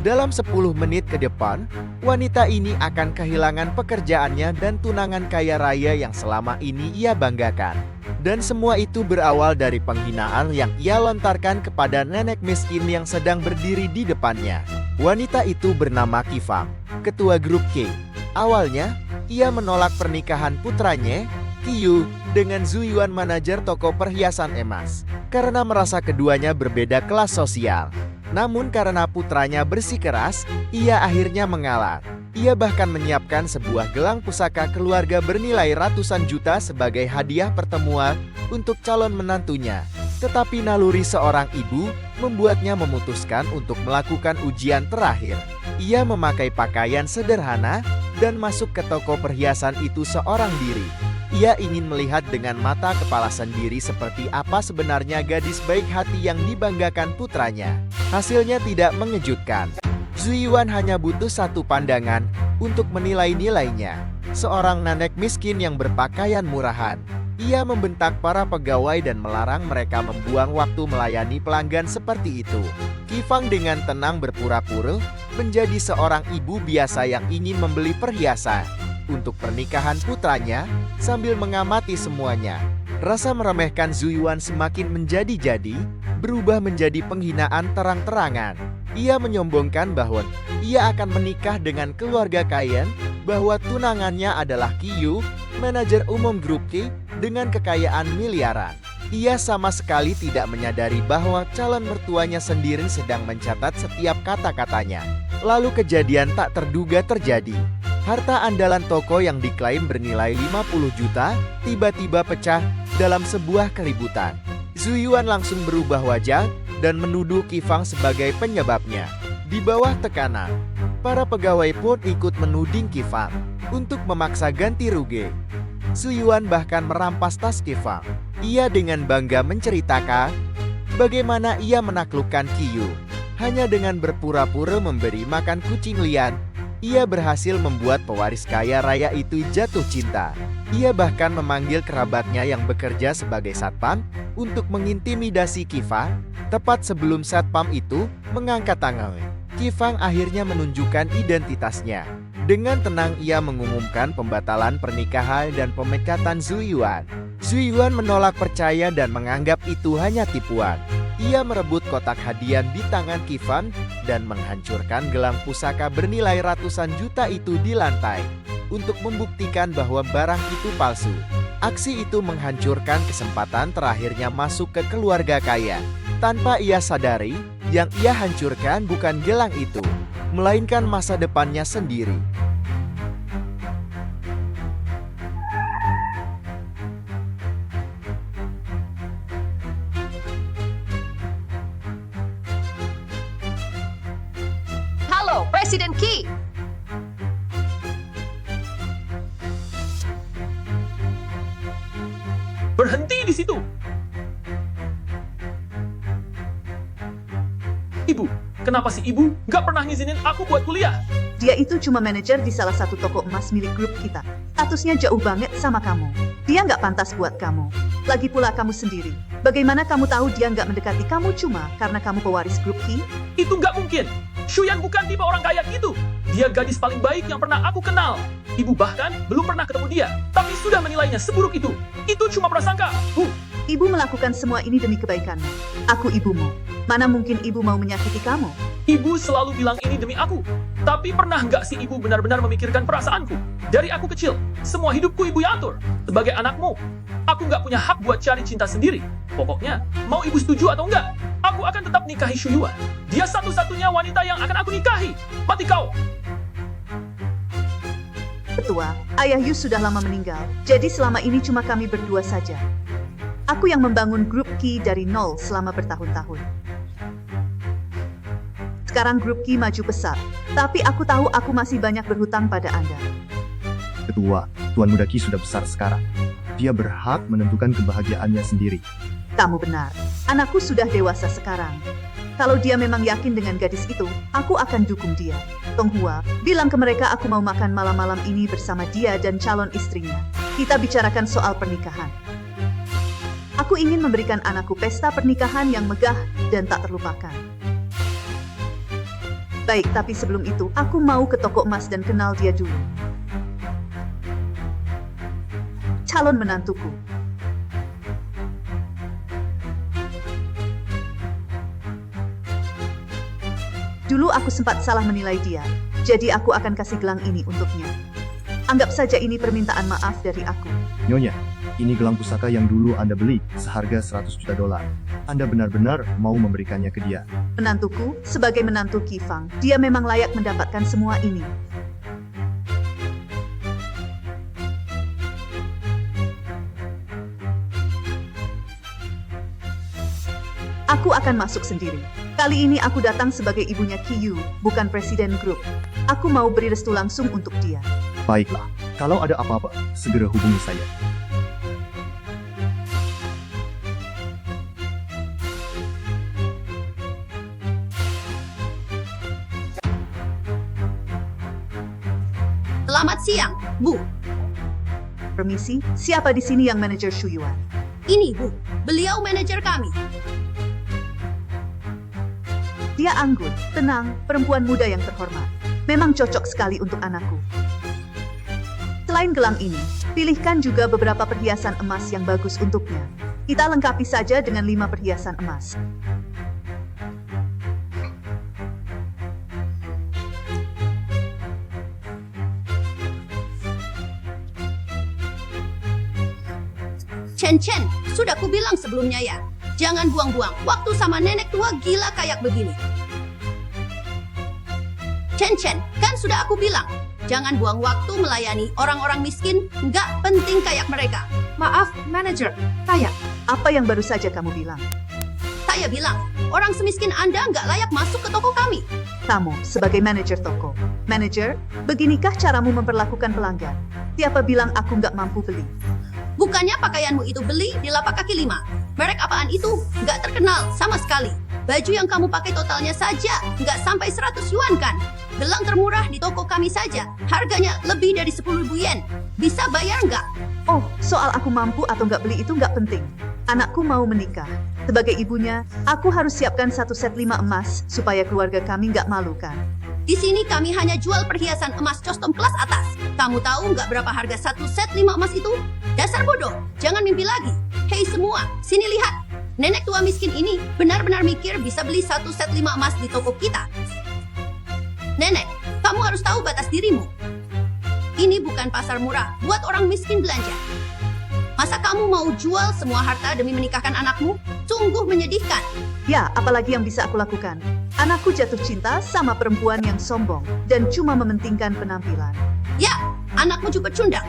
Dalam 10 menit ke depan, wanita ini akan kehilangan pekerjaannya dan tunangan kaya raya yang selama ini ia banggakan. Dan semua itu berawal dari penghinaan yang ia lontarkan kepada nenek miskin yang sedang berdiri di depannya. Wanita itu bernama Qifang, ketua grup K. Awalnya, ia menolak pernikahan putranya, Qiyu, dengan Zhu Yuan, manajer toko perhiasan emas, karena merasa keduanya berbeda kelas sosial. Namun karena putranya bersikeras, ia akhirnya mengalah. Ia bahkan menyiapkan sebuah gelang pusaka keluarga bernilai ratusan juta sebagai hadiah pertemuan untuk calon menantunya. Tetapi naluri seorang ibu membuatnya memutuskan untuk melakukan ujian terakhir. Ia memakai pakaian sederhana dan masuk ke toko perhiasan itu seorang diri. Ia ingin melihat dengan mata kepala sendiri seperti apa sebenarnya gadis baik hati yang dibanggakan putranya. Hasilnya tidak mengejutkan. Zhu Yuan hanya butuh satu pandangan untuk menilai nilainya. Seorang nenek miskin yang berpakaian murahan. Ia membentak para pegawai dan melarang mereka membuang waktu melayani pelanggan seperti itu. Qifang dengan tenang berpura-pura menjadi seorang ibu biasa yang ingin membeli perhiasan untuk pernikahan putranya sambil mengamati semuanya. Rasa meremehkan Zhu Yuan semakin menjadi-jadi, berubah menjadi penghinaan terang-terangan. Ia menyombongkan bahwa ia akan menikah dengan keluarga kaya, bahwa tunangannya adalah Qiyu, manajer umum grup K, dengan kekayaan miliaran. Ia sama sekali tidak menyadari bahwa calon mertuanya sendiri sedang mencatat setiap kata-katanya. Lalu kejadian tak terduga terjadi. Harta andalan toko yang diklaim bernilai 50 juta, tiba-tiba pecah dalam sebuah keributan. Zhu Yuan langsung berubah wajah dan menuduh Qifang sebagai penyebabnya. Di bawah tekanan, para pegawai pun ikut menuding Qifang untuk memaksa ganti rugi. Zhu Yuan bahkan merampas tas Qifang. Ia dengan bangga menceritakan bagaimana ia menaklukkan Qiyu. Hanya dengan berpura-pura memberi makan kucing liar, ia berhasil membuat pewaris kaya raya itu jatuh cinta. Ia bahkan memanggil kerabatnya yang bekerja sebagai satpam untuk mengintimidasi Qifang. Tepat sebelum satpam itu mengangkat tangan, Qifang akhirnya menunjukkan identitasnya. Dengan tenang ia mengumumkan pembatalan pernikahan dan pemecatan Zhu Yuan. Zhu Yuan menolak percaya dan menganggap itu hanya tipuan. Ia merebut kotak hadiah di tangan Qifang dan menghancurkan gelang pusaka bernilai ratusan juta itu di lantai untuk membuktikan bahwa barang itu palsu. Aksi itu menghancurkan kesempatan terakhirnya masuk ke keluarga kaya. Tanpa ia sadari, yang ia hancurkan bukan gelang itu, melainkan masa depannya sendiri. Halo, Presiden Qi. Berhenti di situ. Ibu, kenapa sih ibu nggak pernah ngizinin aku buat kuliah? Dia itu cuma manajer di salah satu toko emas milik grup kita. Statusnya jauh banget sama kamu. Dia nggak pantas buat kamu. Lagi pula kamu sendiri. Bagaimana kamu tahu dia nggak mendekati kamu cuma karena kamu pewaris grup Qi? Itu nggak mungkin. Shuyan bukan tipe orang kaya gitu. Dia gadis paling baik yang pernah aku kenal. Ibu bahkan belum pernah ketemu dia, tapi sudah menilainya seburuk itu. Itu cuma prasangka. Ibu melakukan semua ini demi kebaikanmu. Aku ibumu. Mana mungkin ibu mau menyakiti kamu? Ibu selalu bilang ini demi aku. Tapi pernah nggak sih ibu benar-benar memikirkan perasaanku? Dari aku kecil, semua hidupku ibu yang atur. Sebagai anakmu, aku nggak punya hak buat cari cinta sendiri. Pokoknya, mau ibu setuju atau enggak, aku akan tetap nikahi Shu Yuan. Dia satu-satunya wanita yang akan aku nikahi. Mati kau! Ketua, ayah Yu sudah lama meninggal. Jadi selama ini cuma kami berdua saja. Aku yang membangun grup Qi dari nol selama bertahun-tahun. Sekarang grup Qi maju pesat. Tapi aku tahu aku masih banyak berhutang pada Anda. Ketua, Tuan Muda Qi sudah besar sekarang. Dia berhak menentukan kebahagiaannya sendiri. Kamu benar. Anakku sudah dewasa sekarang. Kalau dia memang yakin dengan gadis itu, aku akan dukung dia. Tonghua, bilang ke mereka aku mau makan malam-malam ini bersama dia dan calon istrinya. Kita bicarakan soal pernikahan. Aku ingin memberikan anakku pesta pernikahan yang megah dan tak terlupakan. Baik, tapi sebelum itu, aku mau ke toko emas dan kenal dia dulu. Calon menantuku. Dulu aku sempat salah menilai dia, jadi aku akan kasih gelang ini untuknya. Anggap saja ini permintaan maaf dari aku. Nyonya, ini gelang pusaka yang dulu Anda beli, seharga 100 juta dolar. Anda benar-benar mau memberikannya ke dia. Menantuku, sebagai menantu Kifang, dia memang layak mendapatkan semua ini. Aku akan masuk sendiri. Kali ini aku datang sebagai ibunya Kiyu, bukan presiden grup. Aku mau beri restu langsung untuk dia. Baiklah, kalau ada apa-apa, segera hubungi saya. Selamat siang, Bu. Permisi, siapa di sini yang manajer Shuyuan? Ini, Bu. Beliau manajer kami. Dia anggun, tenang, perempuan muda yang terhormat. Memang cocok sekali untuk anakku. Selain gelang ini, pilihkan juga beberapa perhiasan emas yang bagus untuknya. Kita lengkapi saja dengan 5 perhiasan emas. Chen, sudah kubilang sebelumnya ya. Jangan buang-buang waktu sama nenek tua gila kayak begini. Chen, kan sudah aku bilang. Jangan buang waktu melayani orang-orang miskin, nggak penting kayak mereka. Maaf, manajer. Saya. Apa yang baru saja kamu bilang? Saya bilang, orang semiskin Anda nggak layak masuk ke toko kami. Kamu, sebagai manajer toko. Manajer, beginikah caramu memperlakukan pelanggan? Siapa bilang aku nggak mampu beli? Bukannya pakaianmu itu beli di lapak kaki 5. Merek apaan itu? Nggak terkenal sama sekali. Baju yang kamu pakai totalnya saja nggak sampai 100 yuan kan? Gelang termurah di toko kami saja, harganya lebih dari 10.000 yen. Bisa bayar nggak? Oh, soal aku mampu atau nggak beli itu nggak penting. Anakku mau menikah. Sebagai ibunya, aku harus siapkan 1 set 5 emas supaya keluarga kami nggak malu kan? Di sini kami hanya jual perhiasan emas custom kelas atas. Kamu tahu nggak berapa harga 1 set 5 emas itu? Dasar bodoh, jangan mimpi lagi. Hei semua, sini lihat. Nenek tua miskin ini benar-benar mikir bisa beli 1 set 5 emas di toko kita. Nenek, kamu harus tahu batas dirimu. Ini bukan pasar murah buat orang miskin belanja. Masa kamu mau jual semua harta demi menikahkan anakmu? Sungguh menyedihkan. Ya, apalagi yang bisa aku lakukan? Anakku jatuh cinta sama perempuan yang sombong dan cuma mementingkan penampilan. Ya, anakmu juga cundang.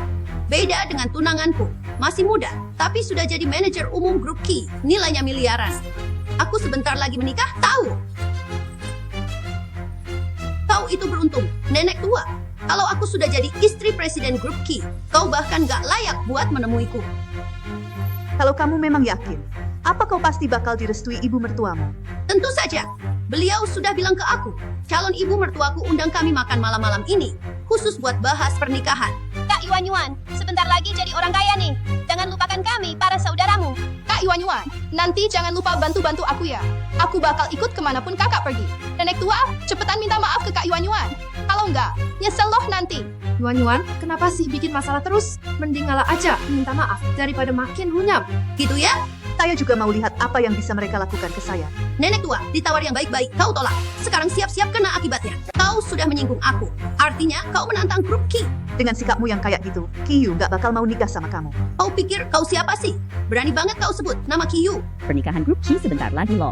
Beda dengan tunanganku. Masih muda, tapi sudah jadi manajer umum grup Ki. Nilainya miliaran. Aku sebentar lagi menikah, tahu? Kau itu beruntung, nenek tua. Kalau aku sudah jadi istri presiden grup Ki, kau bahkan gak layak buat menemuiku. Kalau kamu memang yakin, apa kau pasti bakal direstui ibu mertuamu? Tentu saja. Beliau sudah bilang ke aku, calon ibu mertuaku undang kami makan malam-malam ini, khusus buat bahas pernikahan. Kak Yuan, sebentar lagi jadi orang kaya nih. Jangan lupakan kami, para saudaramu. Kak Yuan, nanti jangan lupa bantu-bantu aku ya. Aku bakal ikut kemanapun kakak pergi. Nenek tua, cepetan minta maaf ke Kak Yuan. Kalau enggak, nyesel loh nanti. Yuan, kenapa sih bikin masalah terus? Mending ngalah aja, minta maaf, daripada makin runyam. Gitu ya? Saya juga mau lihat apa yang bisa mereka lakukan ke saya. Nenek tua, ditawar yang baik-baik, kau tolak. Sekarang siap-siap kena akibatnya. Kau sudah menyinggung aku. Artinya, kau menantang grup Ki. Dengan sikapmu yang kayak gitu, Kiyu nggak bakal mau nikah sama kamu. Kau pikir kau siapa sih? Berani banget kau sebut nama Kiyu. Pernikahan grup Qi sebentar lagi loh.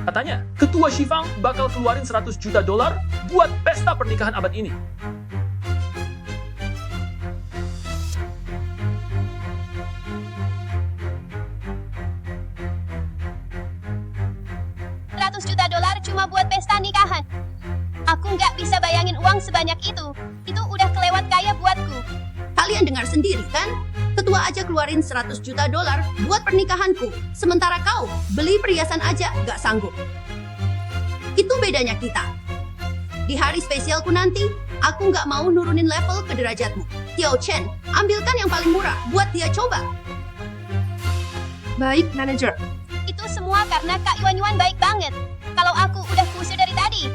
Katanya, ketua Shifang bakal keluarin 100 juta dolar buat pesta pernikahan abad ini. $100 juta cuma buat pesta nikahan. Aku nggak bisa bayangin uang sebanyak itu. Itu udah kelewat kaya buatku. Kalian dengar sendiri kan? Ketua aja keluarin 100 juta dolar buat pernikahanku. Sementara kau beli perhiasan aja gak sanggup. Itu bedanya kita. Di hari spesialku nanti, aku gak mau nurunin level ke derajatmu. Tiao Chen, ambilkan yang paling murah buat dia coba. Baik, manajer. Itu semua karena Kak Yuan baik banget. Kalau aku udah kusir dari tadi.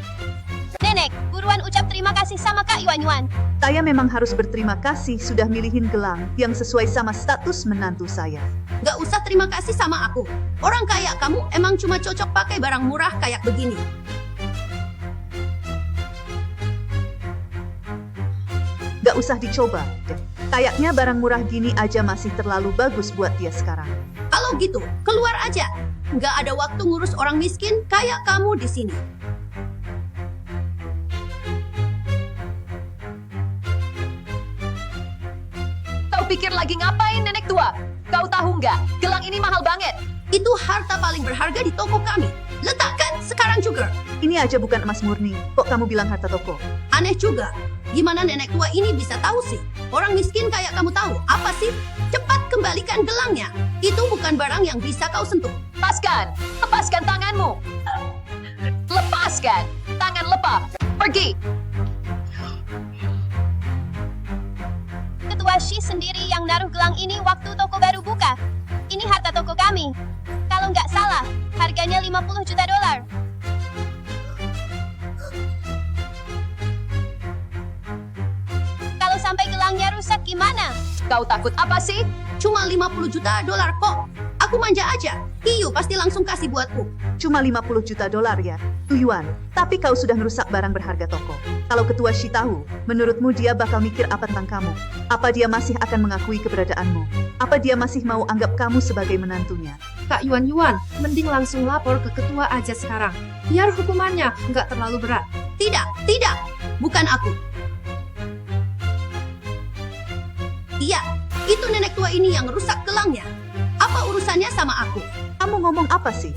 buruan ucap terima kasih sama Kak Yuan. Saya memang harus berterima kasih sudah milihin gelang yang sesuai sama status menantu saya. Gak usah terima kasih sama aku. Orang kayak kamu emang cuma cocok pakai barang murah kayak begini. Gak usah dicoba deh. Kayaknya barang murah gini aja masih terlalu bagus buat dia sekarang. Kalau gitu, keluar aja. Gak ada waktu ngurus orang miskin kayak kamu di sini. Kau pikir lagi ngapain, nenek tua? Kau tahu nggak? Gelang ini mahal banget. Itu harta paling berharga di toko kami. Letakkan sekarang juga. Ini aja bukan emas murni. Kok kamu bilang harta toko? Aneh juga. Gimana nenek tua ini bisa tahu sih? Orang miskin kayak kamu tahu apa sih? Cepat kembalikan gelangnya. Itu bukan barang yang bisa kau sentuh. Lepaskan tanganmu. Lepaskan. Tangan lepas. Pergi. Ketua Shi sendiri yang naruh gelang ini waktu toko baru buka. Ini harta toko kami. Kalau nggak salah, harganya 50 juta dolar. Kalau sampai gelangnya rusak gimana? Kau takut apa sih? Cuma 50 juta dolar kok. Aku manja aja. Hiu pasti langsung kasih buatku. Cuma 50 juta dolar ya, Yuan. Tapi kau sudah merusak barang berharga toko. Kalau ketua Shi tahu, menurutmu dia bakal mikir apa tentang kamu? Apa dia masih akan mengakui keberadaanmu? Apa dia masih mau anggap kamu sebagai menantunya? Kak Yuan, mending langsung lapor ke ketua aja sekarang. Biar hukumannya nggak terlalu berat. Tidak. Bukan aku. Iya, itu nenek tua ini yang rusak gelangnya. Apa urusannya sama aku? Kamu ngomong apa sih?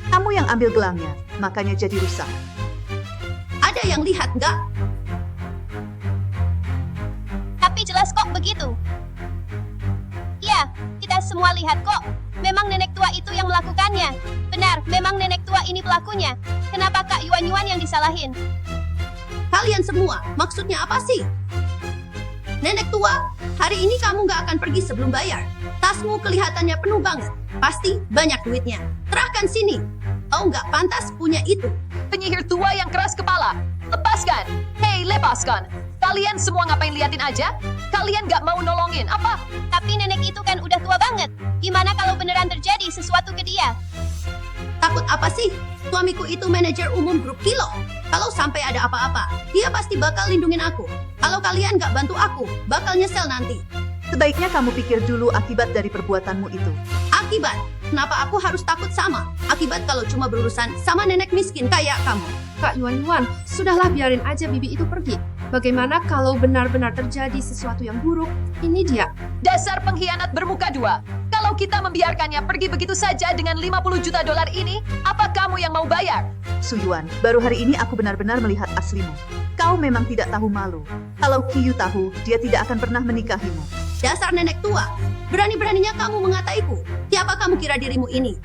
Kamu yang ambil gelangnya, makanya jadi rusak. Ada yang lihat nggak? Tapi jelas kok begitu. Ya, kita semua lihat kok. Memang nenek tua itu yang melakukannya. Benar, memang nenek tua ini pelakunya. Kenapa Kak Yuan yang disalahin? Kalian semua, maksudnya apa sih? Nenek tua, hari ini kamu nggak akan pergi sebelum bayar. Tasmu kelihatannya penuh banget. Pasti banyak duitnya. Serahkan sini. Kau nggak pantas punya itu. Penyihir tua yang keras kepala. Lepaskan. Hei, lepaskan. Kalian semua ngapain liatin aja? Kalian nggak mau nolongin, apa? Tapi nenek itu kan udah tua banget. Gimana kalau beneran terjadi sesuatu ke dia? Takut apa sih? Suamiku itu manajer umum grup Kilo. Kalau sampai ada apa-apa, dia pasti bakal lindungin aku. Kalau kalian nggak bantu aku, bakal nyesel nanti. Sebaiknya kamu pikir dulu akibat dari perbuatanmu itu. Akibat? Kenapa aku harus takut sama? Akibat kalau cuma berurusan sama nenek miskin kayak kamu. Kak Yuan, sudahlah biarin aja bibi itu pergi. Bagaimana kalau benar-benar terjadi sesuatu yang buruk? Ini dia. Dasar pengkhianat bermuka dua. Kalau kita membiarkannya pergi begitu saja dengan 50 juta dolar ini, apa kamu yang mau bayar? Suyuan, baru hari ini aku benar-benar melihat aslimu. Kau memang tidak tahu malu. Kalau Kiyu tahu, dia tidak akan pernah menikahimu. Dasar nenek tua, berani-beraninya kamu mengataiku. Siapa kamu kira dirimu ini?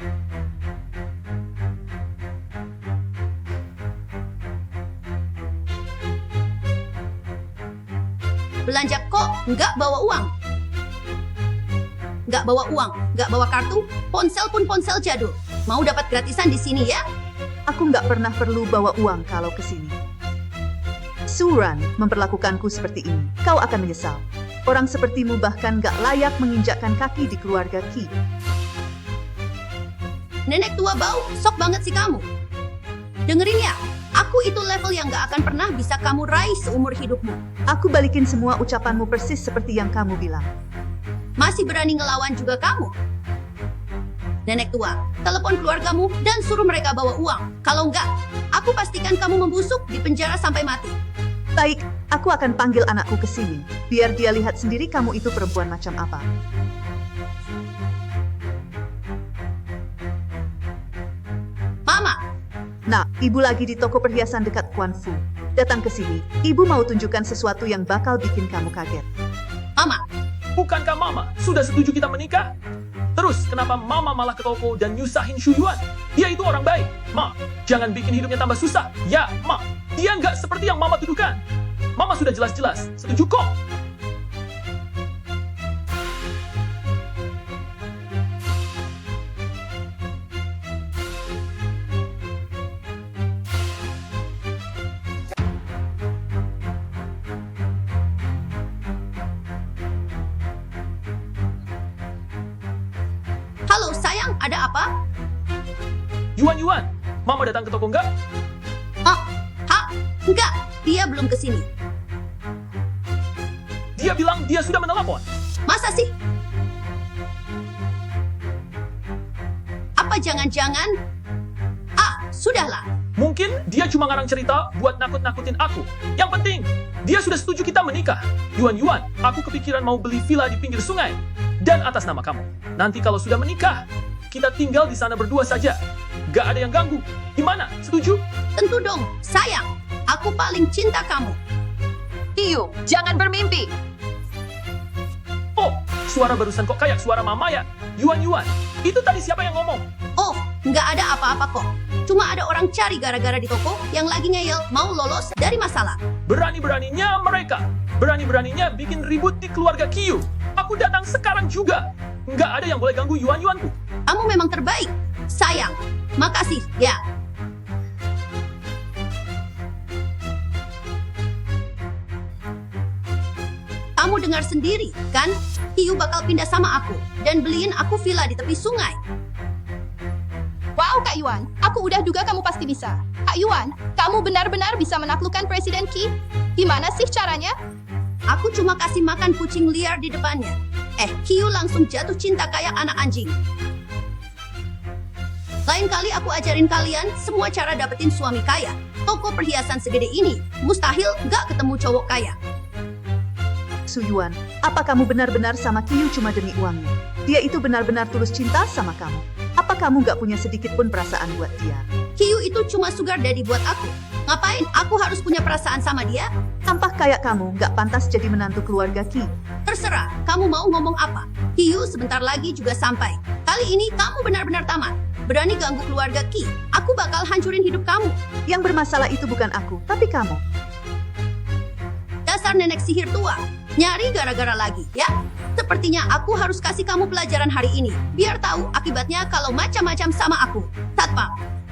Belanja kok nggak bawa uang? Nggak bawa uang, nggak bawa kartu, ponsel pun ponsel jadul. Mau dapat gratisan di sini ya? Aku nggak pernah perlu bawa uang kalau ke sini. Suran memperlakukanku seperti ini. Kau akan menyesal. Orang sepertimu bahkan nggak layak menginjakkan kaki di keluarga Ki. Nenek tua bau, sok banget sih kamu. Dengerin ya, aku itu level yang nggak akan pernah bisa kamu raih seumur hidupmu. Aku balikin semua ucapanmu persis seperti yang kamu bilang. Masih berani ngelawan juga kamu? Nenek tua, telepon keluargamu dan suruh mereka bawa uang. Kalau enggak, aku pastikan kamu membusuk di penjara sampai mati. Baik, aku akan panggil anakku ke sini. Biar dia lihat sendiri kamu itu perempuan macam apa. Mama, Nah, ibu lagi di toko perhiasan dekat Kuan Fu. Datang ke sini. Ibu mau tunjukkan sesuatu yang bakal bikin kamu kaget. Mama, Bukankah Mama sudah setuju kita menikah? Terus kenapa Mama malah ke toko dan nyusahin Shuyuan? Dia itu orang baik. Ma, jangan bikin hidupnya tambah susah. Ya, Ma, dia nggak seperti yang Mama tuduhkan. Mama sudah jelas-jelas setuju kok. Halo sayang, ada apa? Yuan, Mama datang ke toko nggak? Enggak, dia belum kesini. Dia bilang dia sudah menelepon. Masa sih? Apa jangan-jangan? Sudahlah. Mungkin dia cuma ngarang cerita buat nakut-nakutin aku. Yang penting, dia sudah setuju kita menikah. Yuan, aku kepikiran mau beli villa di pinggir sungai. Dan atas nama kamu. Nanti kalau sudah menikah, kita tinggal di sana berdua saja. Gak ada yang ganggu. Gimana? Setuju? Tentu dong, sayang. Aku paling cinta kamu. Hiu, jangan bermimpi. Oh, suara barusan kok kayak suara Mama ya? Yuan, itu tadi siapa yang ngomong? Oh, nggak ada apa-apa kok. Cuma ada orang cari gara-gara di toko yang lagi ngeyel mau lolos dari masalah. Berani-beraninya mereka. Berani-beraninya bikin ribut di keluarga Kiyu. Aku datang sekarang juga. Nggak ada yang boleh ganggu Yuan-ku. Kamu memang terbaik, sayang. Makasih, ya. Kamu dengar sendiri, kan? Kiyu bakal pindah sama aku dan beliin aku villa di tepi sungai. Wow, Kak Yuan. Aku udah duga kamu pasti bisa. Kak Yuan, kamu benar-benar bisa menaklukkan Presiden Qi. Gimana sih caranya? Aku cuma kasih makan kucing liar di depannya. Kiyu langsung jatuh cinta kayak anak anjing. Lain kali aku ajarin kalian semua cara dapetin suami kaya. Toko perhiasan segede ini, mustahil nggak ketemu cowok kaya. Su Yuan, apa kamu benar-benar sama Kiyu cuma demi uangnya? Dia itu benar-benar tulus cinta sama kamu. Apa kamu gak punya sedikit pun perasaan buat dia? Kiyu itu cuma sugar daddy buat aku. Ngapain aku harus punya perasaan sama dia? Tampak kayak kamu gak pantas jadi menantu keluarga Qi. Terserah, kamu mau ngomong apa. Kiyu sebentar lagi juga sampai. Kali ini kamu benar-benar tamat. Berani ganggu keluarga Qi, aku bakal hancurin hidup kamu. Yang bermasalah itu bukan aku, tapi kamu. Dasar nenek sihir tua. Nyari gara-gara lagi, ya? Sepertinya aku harus kasih kamu pelajaran hari ini. Biar tahu akibatnya kalau macam-macam sama aku. Satpam.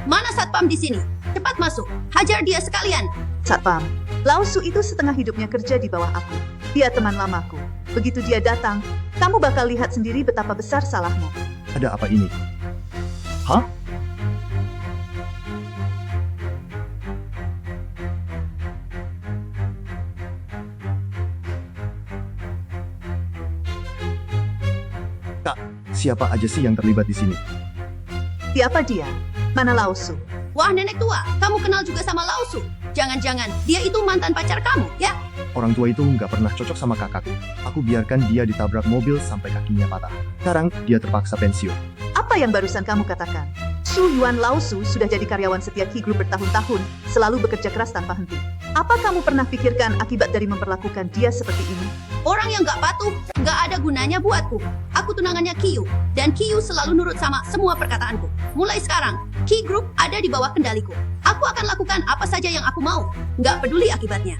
Mana Satpam di sini? Cepat masuk. Hajar dia sekalian. Satpam, Lao Su itu setengah hidupnya kerja di bawah aku. Dia teman lamaku. Begitu dia datang, kamu bakal lihat sendiri betapa besar salahmu. Ada apa ini? Hah? Kak, siapa aja sih yang terlibat di sini? Siapa dia? Mana Lao Su? Wah nenek tua, kamu kenal juga sama Lao Su? Jangan-jangan dia itu mantan pacar kamu, ya? Orang tua itu nggak pernah cocok sama kakakku. Aku biarkan dia ditabrak mobil sampai kakinya patah. Sekarang dia terpaksa pensiun. Apa yang barusan kamu katakan? Su Yuan Lao Su sudah jadi karyawan setia Qi Group bertahun-tahun, selalu bekerja keras tanpa henti. Apa kamu pernah pikirkan akibat dari memperlakukan dia seperti ini? Orang yang gak patuh, gak ada gunanya buatku. Aku tunangannya Kiyu, dan Kiyu selalu nurut sama semua perkataanku. Mulai sekarang, Qi Group ada di bawah kendaliku. Aku akan lakukan apa saja yang aku mau, gak peduli akibatnya.